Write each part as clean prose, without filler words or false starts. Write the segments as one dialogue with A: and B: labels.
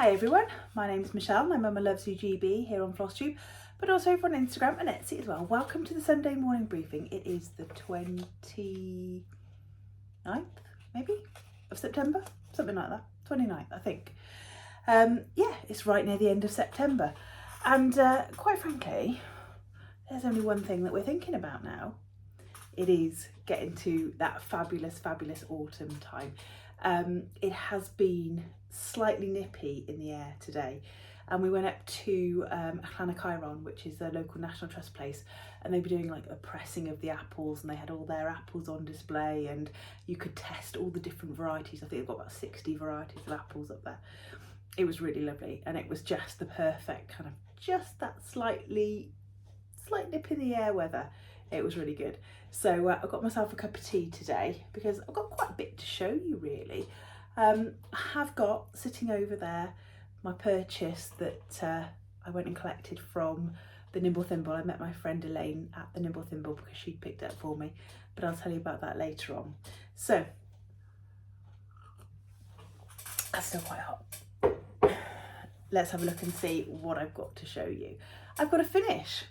A: Hi everyone, my name is Michelle, my mama loves you GB here on FlossTube, but also over on Instagram and Etsy as well. Welcome to the Sunday morning briefing. It is the 29th, maybe, of September, something like that, 29th I think. Yeah, it's right near the end of September, and quite frankly, there's only one thing that we're thinking about now. It is getting to that fabulous autumn time. It has been slightly nippy in the air today, and we went up to Llanacairon, which is a local National Trust place, and they were doing like a pressing of the apples, and they had all their apples on display, and you could test all the different varieties. I think they've got about 60 varieties of apples up there. It was really lovely, and it was just the perfect kind of just that slight nip in the air weather. It was really good. So I got myself a cup of tea today because I've got quite a bit to show you really. I have got sitting over there my purchase that I went and collected from the Nimble Thimble. I met my friend Elaine at the Nimble Thimble because she'd picked it up for me, but I'll tell you about that later on. So, that's still quite hot. Let's have a look and see what I've got to show you. I've got a finish.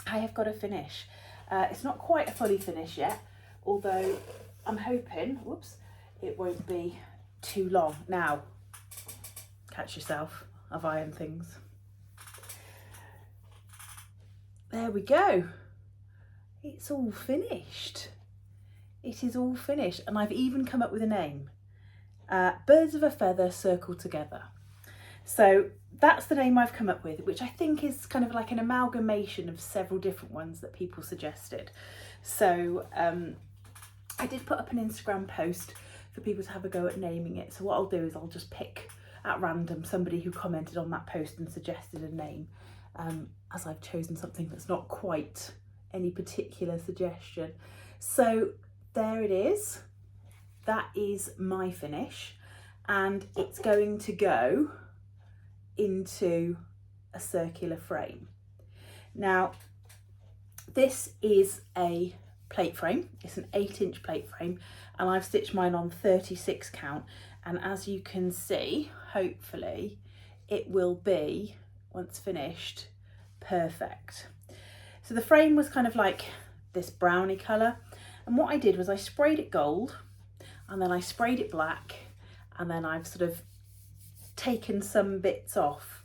A: I have got a finish. It's not quite a fully finish yet, although I'm hoping, whoops, it won't be too long. Now, catch yourself, I've ironed things. There we go. It's all finished. It is all finished, and I've even come up with a name. Birds of a Feather Circled Together. So that's the name I've come up with, which I think is kind of like an amalgamation of several different ones that people suggested. So I did put up an Instagram post for people to have a go at naming it. So what I'll do is I'll just pick at random somebody who commented on that post and suggested a name, as I've chosen something that's not quite any particular suggestion. So there it is. That is my finish, and it's going to go into a circular frame. Now, this is a plate frame. It's an 8-inch plate frame, and I've stitched mine on 36 count, and as you can see, hopefully it will be, once finished, perfect. So the frame was kind of like this browny colour, and what I did was I sprayed it gold, and then I sprayed it black, and then I've sort of taken some bits off.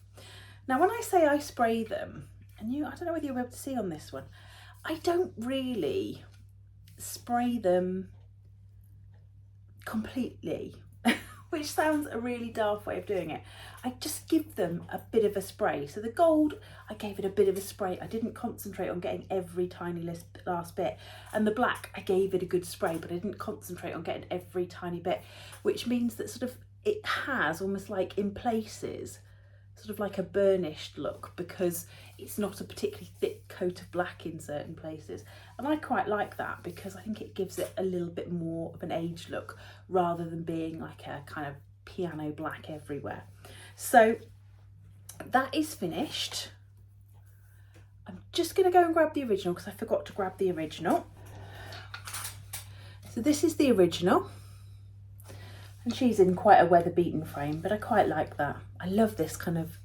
A: Now when I say I spray them, and I don't know whether you'll be able to see on this one, I don't really spray them completely, which sounds a really daft way of doing it. I just give them a bit of a spray. So the gold, I gave it a bit of a spray. I didn't concentrate on getting every tiny last bit. And the black, I gave it a good spray, but I didn't concentrate on getting every tiny bit, which means that sort of it has almost like in places sort of like a burnished look because it's not a particularly thick coat of black in certain places, and I quite like that because I think it gives it a little bit more of an aged look rather than being like a kind of piano black everywhere. So that is finished. I'm just going to go and grab the original because I forgot to grab the original. So this is the original. And she's in quite a weather beaten frame, but I quite like that. I love this kind of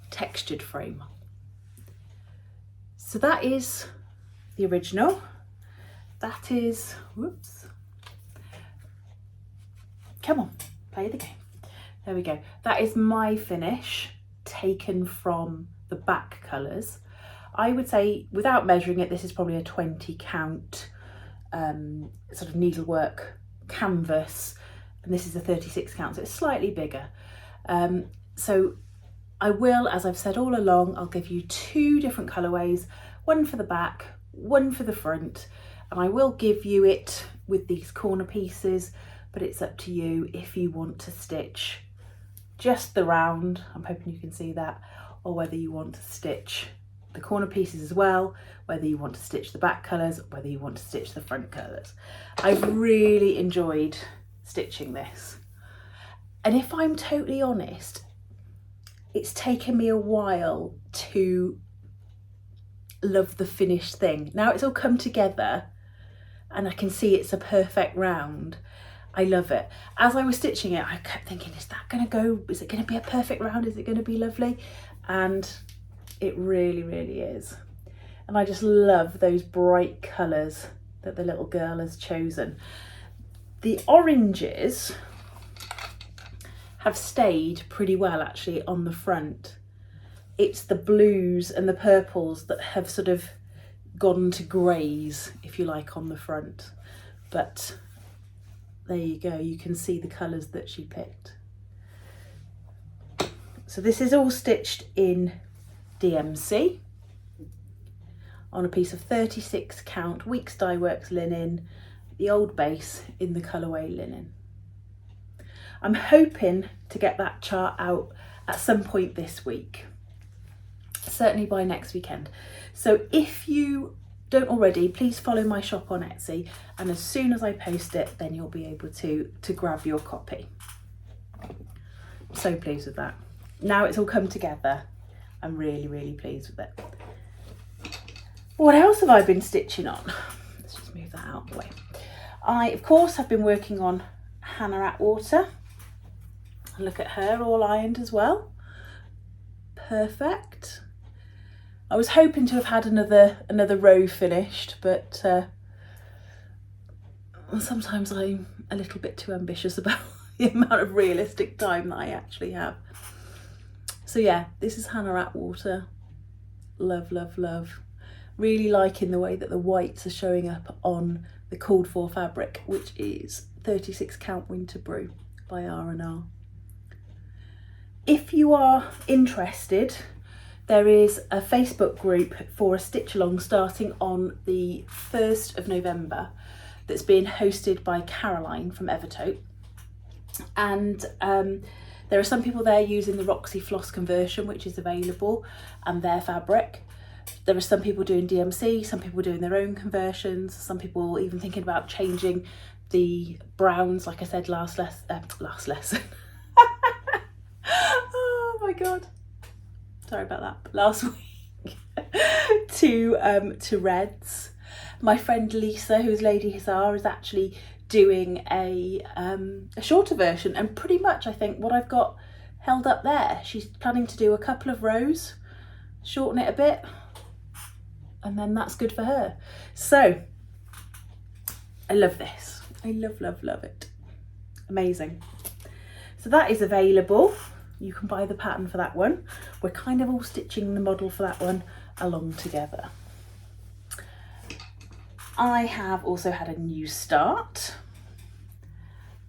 A: textured frame. So that is the original. That is, whoops. Come on, play the game. There we go. That is my finish taken from the back colours. I would say, without measuring it, this is probably a 20 count sort of needlework canvas. And this is a 36 count, so it's slightly bigger. So I will, as I've said all along, I'll give you 2 different colourways, one for the back, one for the front, and I will give you it with these corner pieces, but it's up to you if you want to stitch just the round, I'm hoping you can see that, or whether you want to stitch the corner pieces as well, whether you want to stitch the back colours, whether you want to stitch the front colours. I've really enjoyed stitching this, and if I'm totally honest, it's taken me a while to love the finished thing. Now it's all come together and I can see it's a perfect round. I love it. As I was stitching it, I kept thinking, is that going to go, is it going to be a perfect round? Is it going to be lovely? And it really, really is. And I just love those bright colours that the little girl has chosen. The oranges have stayed pretty well actually on the front. It's the blues and the purples that have sort of gone to greys, if you like, on the front. But there you go, you can see the colours that she picked. So this is all stitched in DMC on a piece of 36 count Weeks Dye Works linen, the old base in the colourway linen. I'm hoping to get that chart out at some point this week, certainly by next weekend. So if you don't already, please follow my shop on Etsy, and as soon as I post it, then you'll be able to grab your copy. I'm so pleased with that. Now it's all come together, I'm really, really pleased with it. What else have I been stitching on? Let's just move that out of the way. I, of course, have been working on Hannah Atwater. Look at her, all ironed as well. Perfect. I was hoping to have had another row finished, but sometimes I'm a little bit too ambitious about the amount of realistic time that I actually have. So yeah, this is Hannah Atwater. Love, love, love. Really liking the way that the whites are showing up on the called for fabric, which is 36 count Winter Brew by R&R. If you are interested, there is a Facebook group for a stitch along starting on the 1st of November that's being hosted by Caroline from Evertote. And there are some people there using the Roxy floss conversion, which is available, and their fabric. There are some people doing DMC, some people doing their own conversions, some people even thinking about changing the browns, like I said last lesson. Oh my God. Sorry about that. Last week to reds. My friend Lisa, who's Lady Hussar, is actually doing a shorter version, and pretty much I think what I've got held up there, she's planning to do a couple of rows, shorten it a bit, and then that's good for her. So I love this. I love, love, love it. Amazing. So that is available. You can buy the pattern for that one. We're kind of all stitching the model for that one along together. I have also had a new start.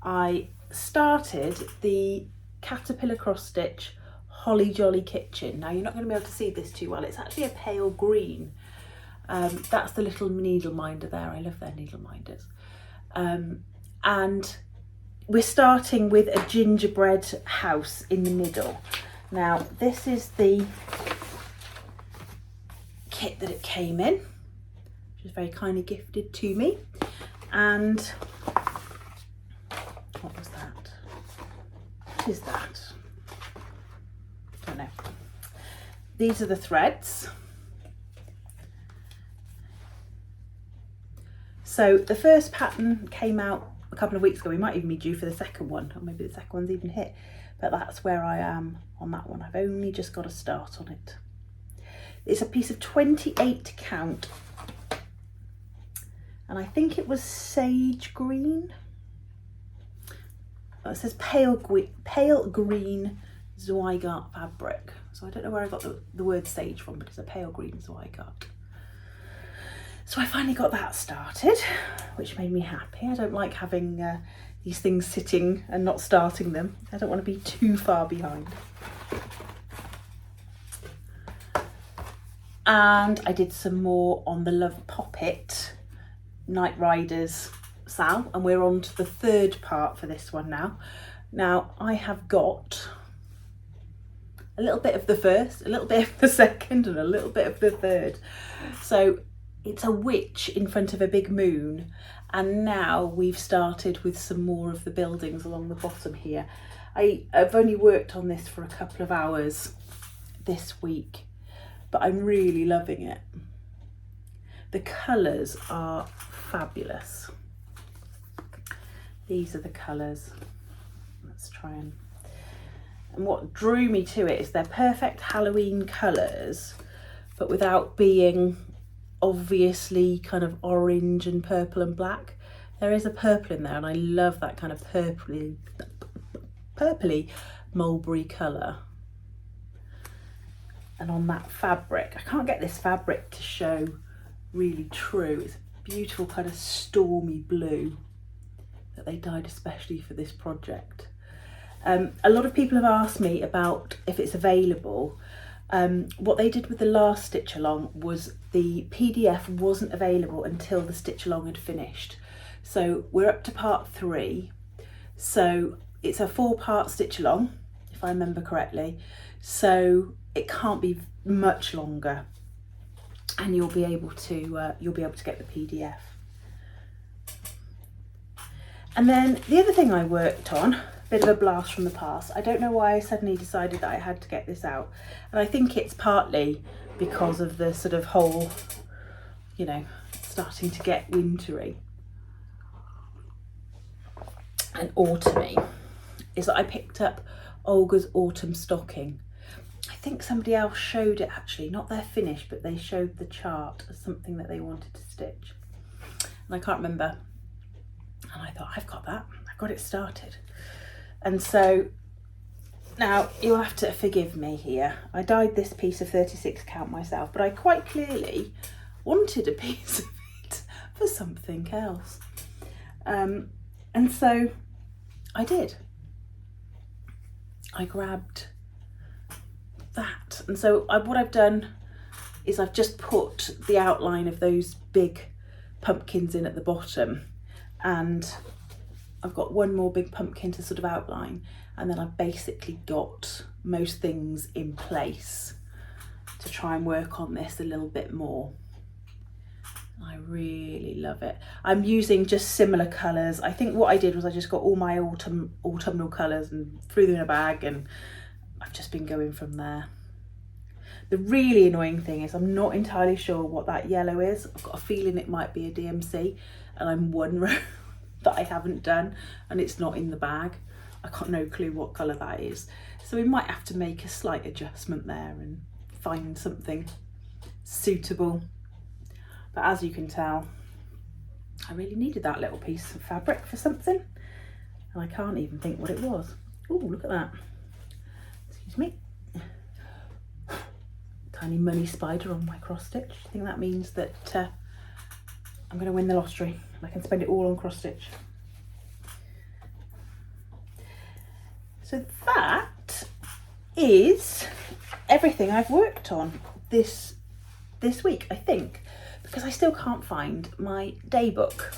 A: I started the Caterpillar cross stitch Holly Jolly Kitchen. Now you're not going to be able to see this too well. It's actually a pale green. That's the little needle minder there. I love their needle minders. And we're starting with a gingerbread house in the middle. Now this is the kit that it came in, which was very kindly gifted to me. And what was that? What is that? I don't know. These are the threads. So the first pattern came out a couple of weeks ago. We might even be due for the second one, or maybe the second one's even hit, but that's where I am on that one. I've only just got a start on it. It's a piece of 28 count, and I think it was sage green. It says pale green Zweigart fabric, so I don't know where I got the word sage from, but it's a pale green Zweigart. So I finally got that started, which made me happy. I don't like having these things sitting and not starting them. I don't want to be too far behind. And I did some more on the Love Poppet Night Riders SAL, and we're on to the third part for this one now. Now I have got a little bit of the first, a little bit of the second, and a little bit of the third. So it's a witch in front of a big moon, and now we've started with some more of the buildings along the bottom here. I've only worked on this for a couple of hours this week, but I'm really loving it. The colours are fabulous. these are the colours. Let's try and what drew me to it is they're perfect Halloween colours, but without being obviously kind of orange and purple and black. There is a purple in there, and I love that kind of purpley mulberry colour. And on that fabric, I can't get this fabric to show really true. It's a beautiful kind of stormy blue that they dyed especially for this project. A lot of people have asked me about if it's available. What they did with the last stitch along was the PDF wasn't available until the stitch along had finished. So we're up to part 3. So it's a 4-part stitch along, if I remember correctly. So it can't be much longer, and you'll be able to get the PDF. And then the other thing I worked on, a bit of a blast from the past. I don't know why I suddenly decided that I had to get this out, and I think it's partly because of the sort of whole, you know, starting to get wintry and autumny, is that I picked up Olga's autumn stocking. I think somebody else showed it actually, not their finish, but they showed the chart as something that they wanted to stitch. And I can't remember. And I thought, I've got that, I've got it started. And so now you'll have to forgive me here. I dyed this piece of 36 count myself, but I quite clearly wanted a piece of it for something else. And so I did. I grabbed that. And so what I've done is I've just put the outline of those big pumpkins in at the bottom, and I've got one more big pumpkin to sort of outline, and then I've basically got most things in place to try and work on this a little bit more. I really love it. I'm using just similar colours. I think what I did was I just got all my autumnal colours and threw them in a bag, and I've just been going from there. The really annoying thing is I'm not entirely sure what that yellow is. I've got a feeling it might be a DMC, and I'm one row that I haven't done, and it's not in the bag. I got no clue what colour that is. So we might have to make a slight adjustment there and find something suitable. But as you can tell, I really needed that little piece of fabric for something, and I can't even think what it was. Oh, look at that. Excuse me. Tiny money spider on my cross stitch. I think that means that I'm going to win the lottery and I can spend it all on cross stitch. So that is everything I've worked on this week, I think, because I still can't find my day book.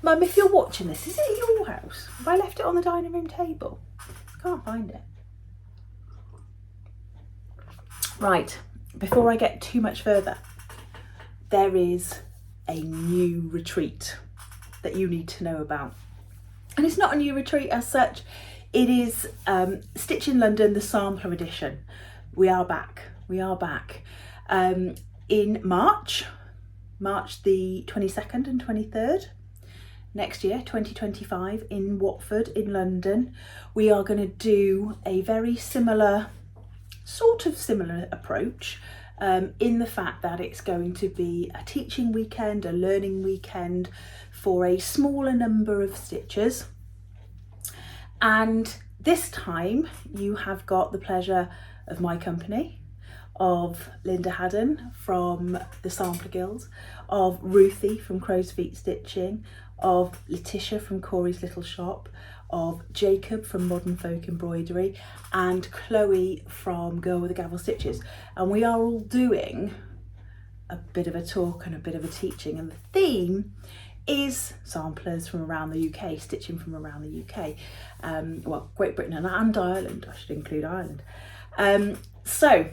A: Mum, if you're watching this, is it at your house? Have I left it on the dining room table? I can't find it. Right, before I get too much further, there is a new retreat that you need to know about. And it's not a new retreat as such, it is Stitch in London, the sampler edition. We are back, in March the 22nd and 23rd. Next year, 2025, in Watford, in London, we are going to do a very similar approach, in the fact that it's going to be a teaching weekend, a learning weekend for a smaller number of stitchers. And this time you have got the pleasure of my company, of Linda Haddon from the Sampler Guild, of Ruthie from Crow's Feet Stitching, of Letitia from Corey's Little Shop, of Jacob from Modern Folk Embroidery, and Chloe from Girl with the Gavel Stitches. And we are all doing a bit of a talk and a bit of a teaching, and the theme is samplers from around the UK, stitching from around the UK, well, Great Britain and Ireland. I should include Ireland. So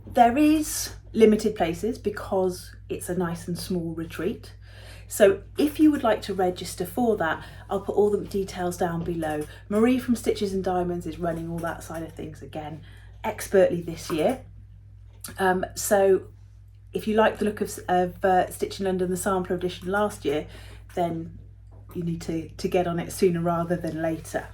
A: there is limited places because it's a nice and small retreat. So if you would like to register for that, I'll put all the details down below. Marie from Stitches and Diamonds is running all that side of things again, expertly this year. So if you like the look of Stitch in London, the sampler edition last year, then you need to get on it sooner rather than later.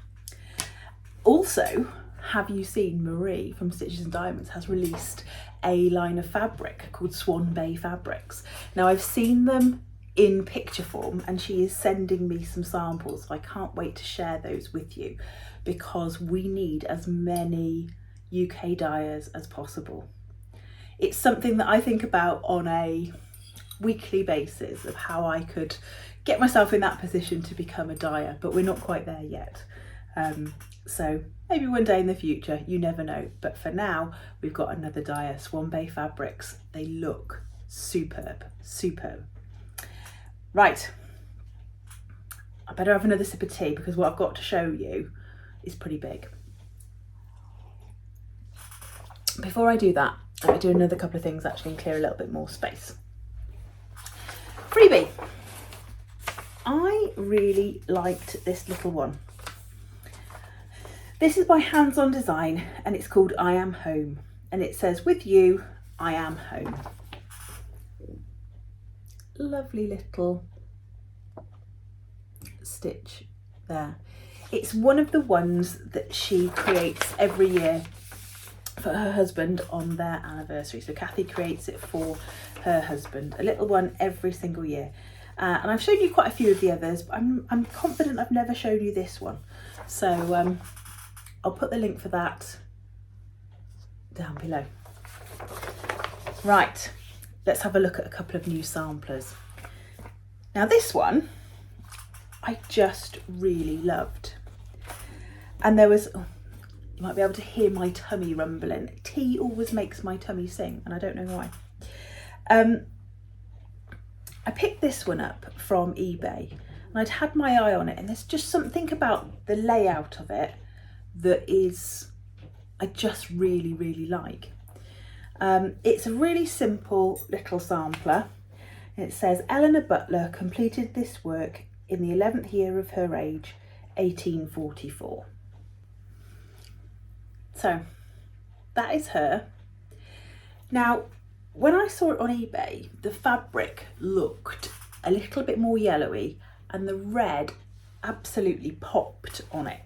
A: Also, have you seen Marie from Stitches and Diamonds has released a line of fabric called Swan Bay Fabrics. Now I've seen them in picture form and she is sending me some samples, so I can't wait to share those with you because we need as many UK dyers as possible. It's something that I think about on a weekly basis of how I could get myself in that position to become a dyer, but we're not quite there yet. So maybe one day in the future, you never know. But for now, we've got another dyer, Swan Bay Fabrics. They look superb, superb. Right, I better have another sip of tea because what I've got to show you is pretty big. Before I do that, let me do another couple of things actually and clear a little bit more space. Freebie. I really liked this little one. This is by Hands On Design and it's called I Am Home, and it says, with you, I am home. Lovely little stitch there. It's one of the ones that she creates every year for her husband on their anniversary. So Kathy creates it for her husband, a little one every single year. And I've shown you quite a few of the others, but I'm confident I've never shown you this one. So I'll put the link for that down below. Right, let's have a look at a couple of new samplers. Now this one, I just really loved. And there was, oh, you might be able to hear my tummy rumbling. Tea always makes my tummy sing, and I don't know why. I picked this one up from eBay, and I'd had my eye on it, and there's just something about the layout of it that is, I just really, really like. It's a really simple little sampler. It says, Eleanor Butler completed this work in the 11th year of her age, 1844. So that is her. Now, when I saw it on eBay, the fabric looked a little bit more yellowy and the red absolutely popped on it.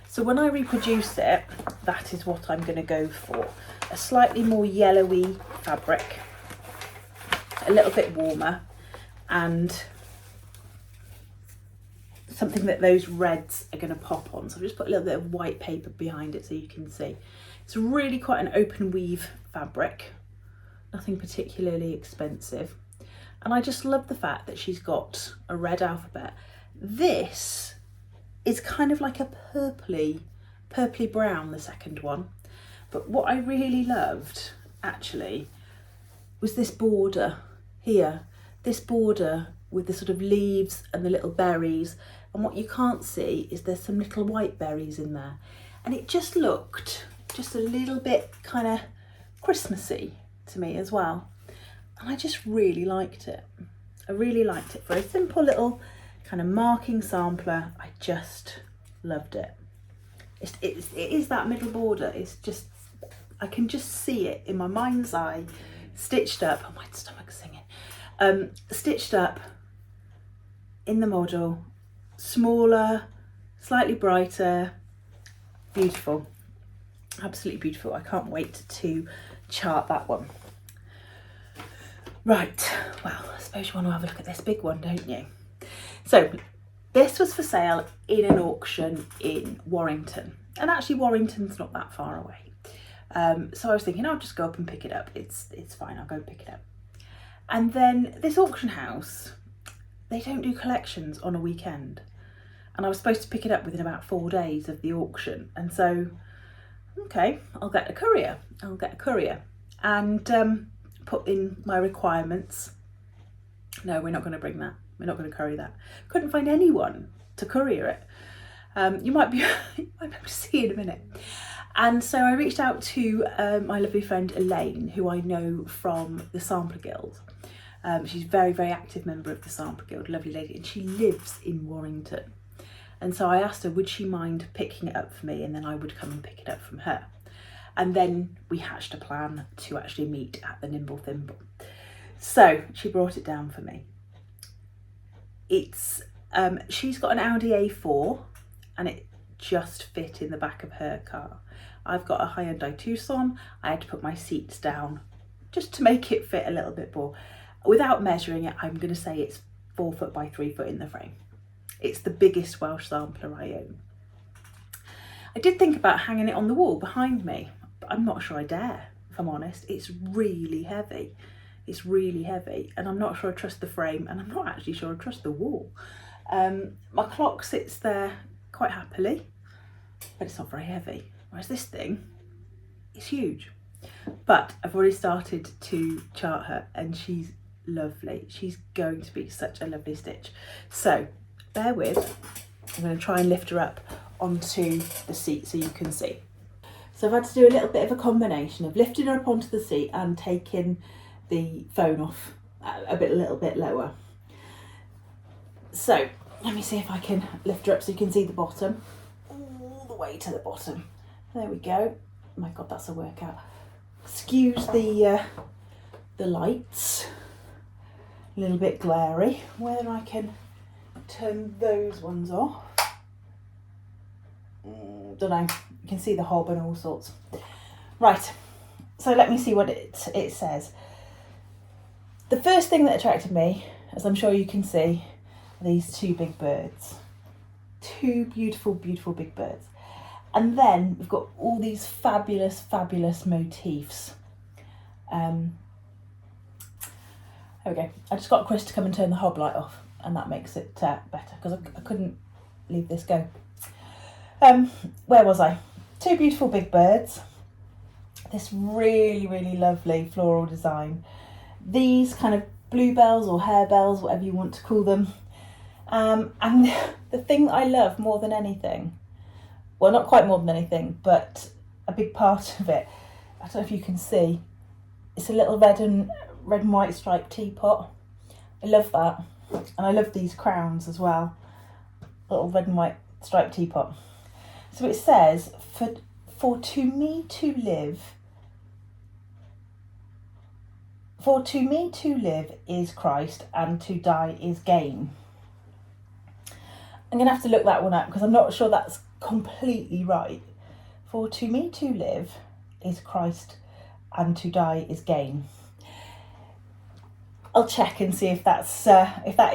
A: So when I reproduce it, that is what I'm going to go for. A slightly more yellowy fabric, a little bit warmer, and something that those reds are going to pop on. So I've just put a little bit of white paper behind it so you can see. It's really quite an open weave fabric, nothing particularly expensive. And I just love the fact that she's got a red alphabet. This is kind of like a purpley brown, the second one. But what I really loved actually was this border here, this border with the sort of leaves and the little berries. And what you can't see is there's some little white berries in there. And it just looked just a little bit kind of Christmassy to me as well. And I just really liked it. I really liked it. For a simple little kind of marking sampler, I just loved it. It is that middle border. It's just, I can just see it in my mind's eye, stitched up. Oh, my stomach's singing. Stitched up in the model, smaller, slightly brighter, beautiful, absolutely beautiful. I can't wait to chart that one. Right, well, I suppose you want to have a look at this big one, don't you? So this was for sale in an auction in Warrington, and actually Warrington's not that far away. So I was thinking, I'll just go up and pick it up. It's fine, I'll go and pick it up. And then this auction house, they don't do collections on a weekend. And I was supposed to pick it up within about 4 days of the auction. And so, okay, I'll get a courier. And put in my requirements. No, we're not going to bring that. We're not going to courier that. Couldn't find anyone to courier it. You might be able to see in a minute. And so I reached out to my lovely friend Elaine, who I know from the Sampler Guild. She's a very, very active member of the Sampler Guild, lovely lady, and she lives in Warrington. And so I asked her, would she mind picking it up for me, and then I would come and pick it up from her. And then we hatched a plan to actually meet at the Nimble Thimble. So she brought it down for me. It's She's got an Audi A4 and it just fit in the back of her car. I've got a Hyundai Tucson. I had to put my seats down just to make it fit a little bit more. Without measuring it, I'm going to say it's 4 foot by 3 foot in the frame. It's the biggest Welsh sampler I own. I did think about hanging it on the wall behind me, but I'm not sure I dare, if I'm honest. It's really heavy. It's really heavy, and I'm not sure I trust the frame, and I'm not actually sure I trust the wall. My clock sits there quite happily, but it's not very heavy. Whereas this thing is huge. But I've already started to chart her, and she's lovely. She's going to be such a lovely stitch. So bear with. I'm going to try and lift her up onto the seat so you can see. So I've had to do a little bit of a combination of lifting her up onto the seat and taking the phone off a little bit lower. So let me see if I can lift her up so you can see the bottom, all the way to the bottom. There we go. Oh my God, that's a workout. Excuse the lights, a little bit glary. Whether I can turn those ones off. Don't know. You can see the hob and all sorts. Right. So let me see what it says. The first thing that attracted me, as I'm sure you can see, are these two big birds. Two beautiful, beautiful big birds. And then we've got all these fabulous, fabulous motifs. There we go. I just got Chris to come and turn the hob light off, and that makes it better, because I couldn't leave this go. Where was I? Two beautiful big birds. This really, really lovely floral design. These kind of bluebells or harebells, whatever you want to call them. And the thing that I love more than anything, well, not quite more than anything, but a big part of it, I don't know if you can see, it's a little red and white striped teapot. I love that. And I love these crowns as well. Little red and white striped teapot. So it says, for to me to live is Christ, and to die is gain. I'm going to have to look that one up because I'm not sure that's completely right. For to me to live is Christ, and to die is gain. I'll check and see if that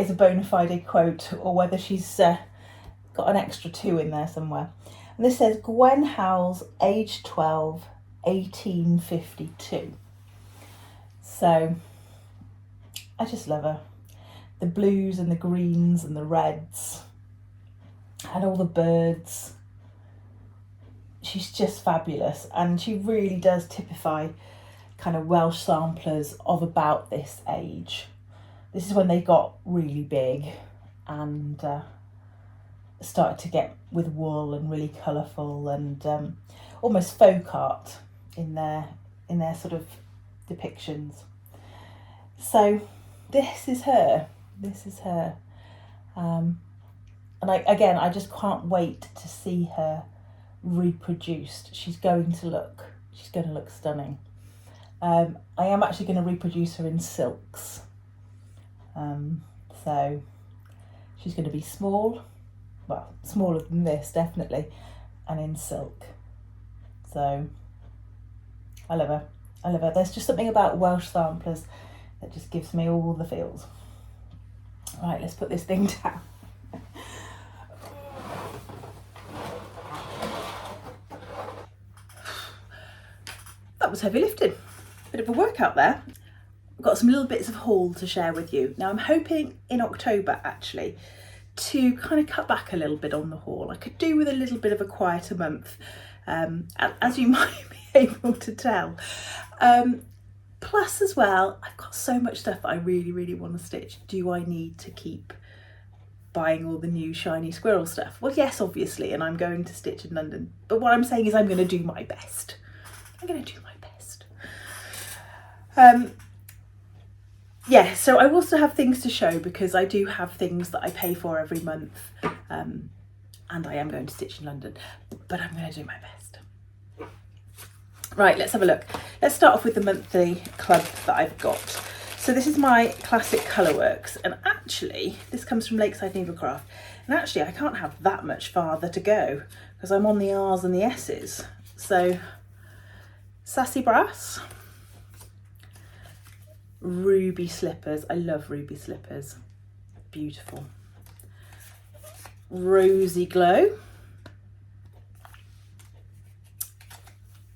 A: is a bona fide quote, or whether she's got an extra 2 in there somewhere. And this says Gwen Howells, age 12, 1852. So I just love her. The blues and the greens and the reds and all the birds. She's just fabulous, and she really does typify kind of Welsh samplers of about this age. This is when they got really big and started to get with wool and really colourful and almost folk art in their sort of depictions. So this is her. And I just can't wait to see her reproduced. She's going to look stunning. I am actually going to reproduce her in silks. So she's going to be small, well, smaller than this definitely, and in silk. So I love her. There's just something about Welsh samplers that just gives me all the feels. Right, let's put this thing down. That was heavy lifting. Bit of a workout there. I've got some little bits of haul to share with you. Now I'm hoping in October actually to kind of cut back a little bit on the haul. I could do with a little bit of a quieter month, as you might be able to tell. Plus as well, I've got so much stuff that I really, really want to stitch. Do I need to keep buying all the new shiny squirrel stuff? Well, yes, obviously, and I'm going to stitch in London. But what I'm saying is I'm going to do my best. I'm going to do my best. Yeah, so I will still have things to show because I do have things that I pay for every month, and I am going to stitch in London, but I'm going to do my best. Right, let's have a look. Let's start off with the monthly club that I've got. So this is my classic Colourworks, and actually this comes from Lakeside Needlecraft, and actually I can't have that much farther to go because I'm on the R's and the S's. So Sassy Brass, Ruby Slippers, I love Ruby Slippers, beautiful. Rosy Glow,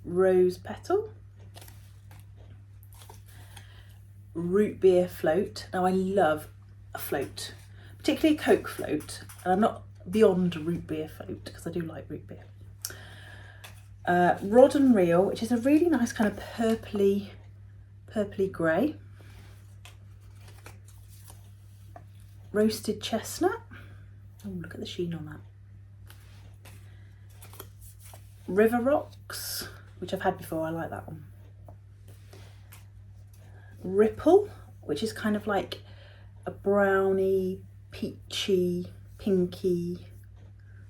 A: Rose Petal, Root Beer Float. Now I love a float, particularly a Coke float, and I'm not beyond root beer float because I do like root beer. Rod and Reel, which is a really nice kind of purpley grey. Roasted Chestnut. Oh, look at the sheen on that. River Rocks, which I've had before, I like that one. Ripple, which is kind of like a browny, peachy, pinky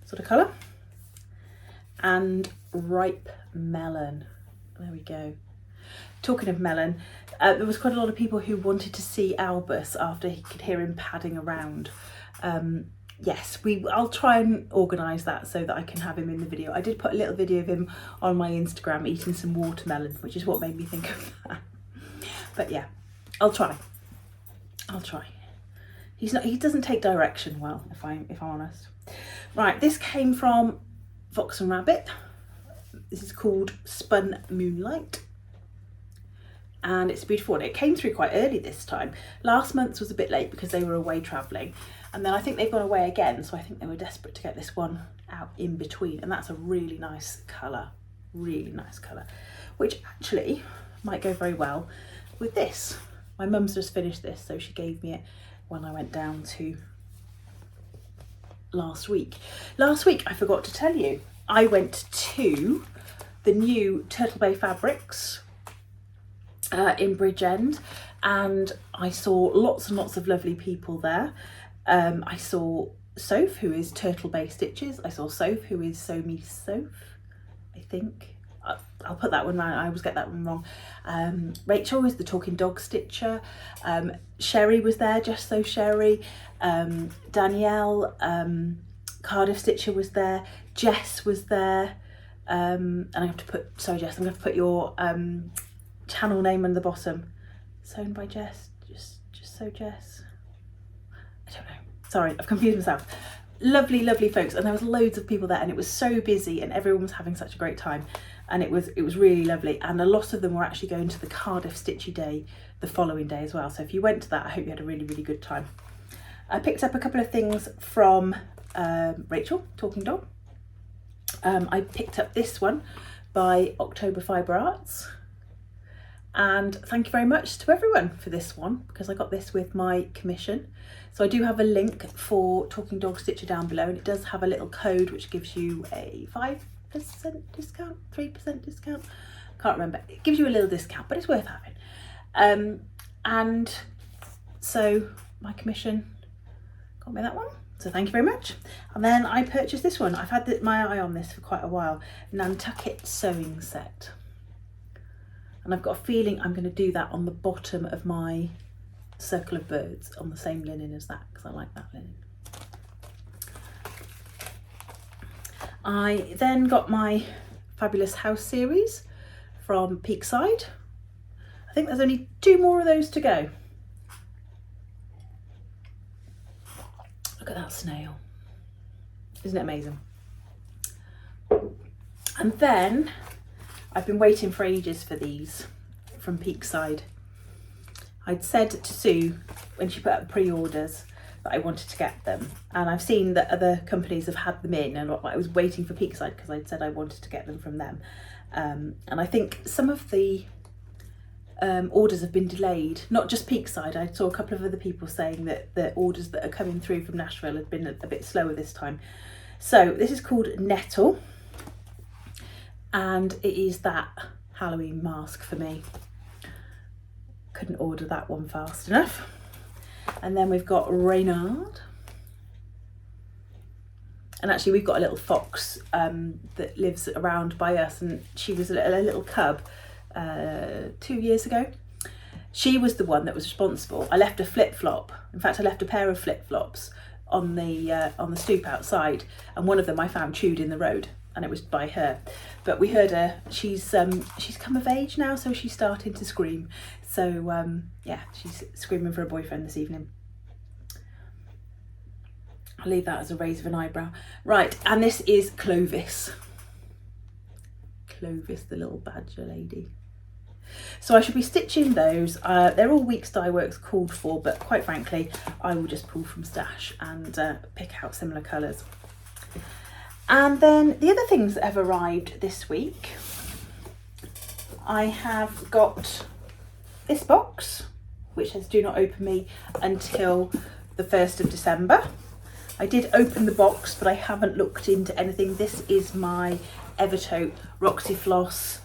A: sort of colour. And Ripe Melon. There we go. Talking of melon, there was quite a lot of people who wanted to see Albus after he could hear him padding around. Yes, I'll try and organise that so that I can have him in the video. I did put a little video of him on my Instagram eating some watermelon, which is what made me think of that. But yeah, I'll try. He doesn't take direction well, if I'm honest. Right, this came from Fox and Rabbit. This is called Spun Moonlight. And it's beautiful, and it came through quite early this time. Last month's was a bit late because they were away travelling, and then I think they've gone away again, so I think they were desperate to get this one out in between, and that's a really nice colour, which actually might go very well with this. My mum's just finished this, so she gave me it when I went down to last week. Last week, I forgot to tell you, I went to the new Turtle Bay Fabrics in Bridgend, and I saw lots and lots of lovely people there. I saw Soph, who is Turtle Bay Stitches. I saw Soph, who is Sew Me Soph, I think. I'll put that one round, I always get that one wrong. Rachel is the Talking Dog Stitcher. Sherry was there, Just So Sherry. Danielle, Cardiff Stitcher was there. Jess was there. And I have to put, sorry Jess, I'm going to put your channel name on the bottom. Sewn by Jess, just so Jess. I don't know. Sorry, I've confused myself. Lovely, lovely folks, and there was loads of people there, and it was so busy, and everyone was having such a great time, and it was really lovely. And a lot of them were actually going to the Cardiff Stitchy Day the following day as well. So if you went to that, I hope you had a really, really good time. I picked up a couple of things from Rachel, Talking Dog. I picked up this one by October Fibre Arts. And thank you very much to everyone for this one, because I got this with my commission. So I do have a link for Talking Dog Stitcher down below, and it does have a little code which gives you a 5% discount, 3% discount. Can't remember. It gives you a little discount, but it's worth having. And so my commission got me that one. So thank you very much. And then I purchased this one. I've had my eye on this for quite a while. Nantucket sewing set. And I've got a feeling I'm going to do that on the bottom of my circle of birds on the same linen as that, because I like that linen. I then got my Fabulous House series from Peakside. I think there's only 2 more of those to go. Look at that snail. Isn't it amazing? And then I've been waiting for ages for these from Peakside. I'd said to Sue when she put up the pre-orders that I wanted to get them, and I've seen that other companies have had them in, and I was waiting for Peakside because I'd said I wanted to get them from them. And I think some of the orders have been delayed, not just Peakside. I saw a couple of other people saying that the orders that are coming through from Nashville have been a bit slower this time. So this is called Nettle, and it is that Halloween mask for me. Couldn't order that one fast enough. And then we've got Reynard. And actually we've got a little fox that lives around by us, and she was a little cub 2 years ago. she was the one that was responsible. I left a flip-flop. In fact, I left a pair of flip-flops on the stoop outside, and one of them I found chewed in the road, and it was by her. But we heard her. She's come of age now, so she's starting to scream. So yeah, she's screaming for a boyfriend this evening. I'll leave that as a raise of an eyebrow. Right, and this is Clovis. Clovis, the little badger lady. So I should be stitching those. They're all Weeks Dye Works called for, but quite frankly, I will just pull from stash and pick out similar colours. And then the other things that have arrived this week, I have got this box, which says do not open me until the 1st of December. I did open the box, but I haven't looked into anything. This is my Evertote Roxy Floss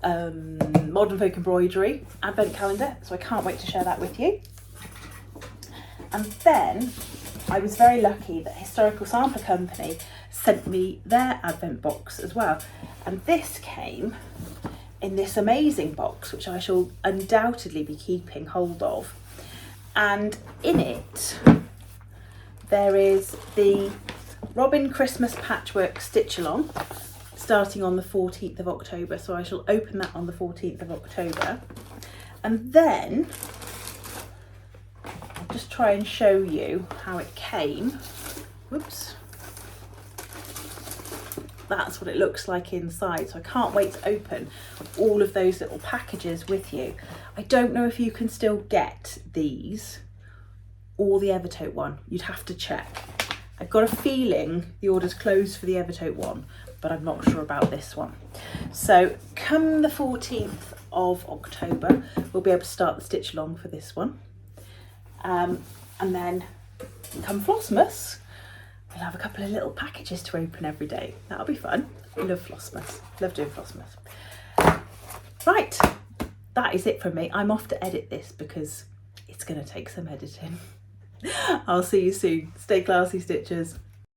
A: Modern Folk Embroidery advent calendar, so I can't wait to share that with you. And then I was very lucky that Historical Sampler Company sent me their advent box as well, and this came in this amazing box, which I shall undoubtedly be keeping hold of. And in it there is the Robin Christmas Patchwork Stitch Along, starting on the 14th of October. So I shall open that on the 14th of October. And then I'll just try and show you how it came. Whoops. That's what it looks like inside. So I can't wait to open all of those little packages with you. I don't know if you can still get these or the Evertote one. You'd have to check. I've got a feeling the order's closed for the Evertote one, but I'm not sure about this one. So come the 14th of October, we'll be able to start the stitch along for this one. And then come Flossmas, we'll have a couple of little packages to open every day. That'll be fun. I love Flossmas, love doing Flossmas. Right, that is it from me. I'm off to edit this because it's gonna take some editing. I'll see you soon. Stay classy, stitchers.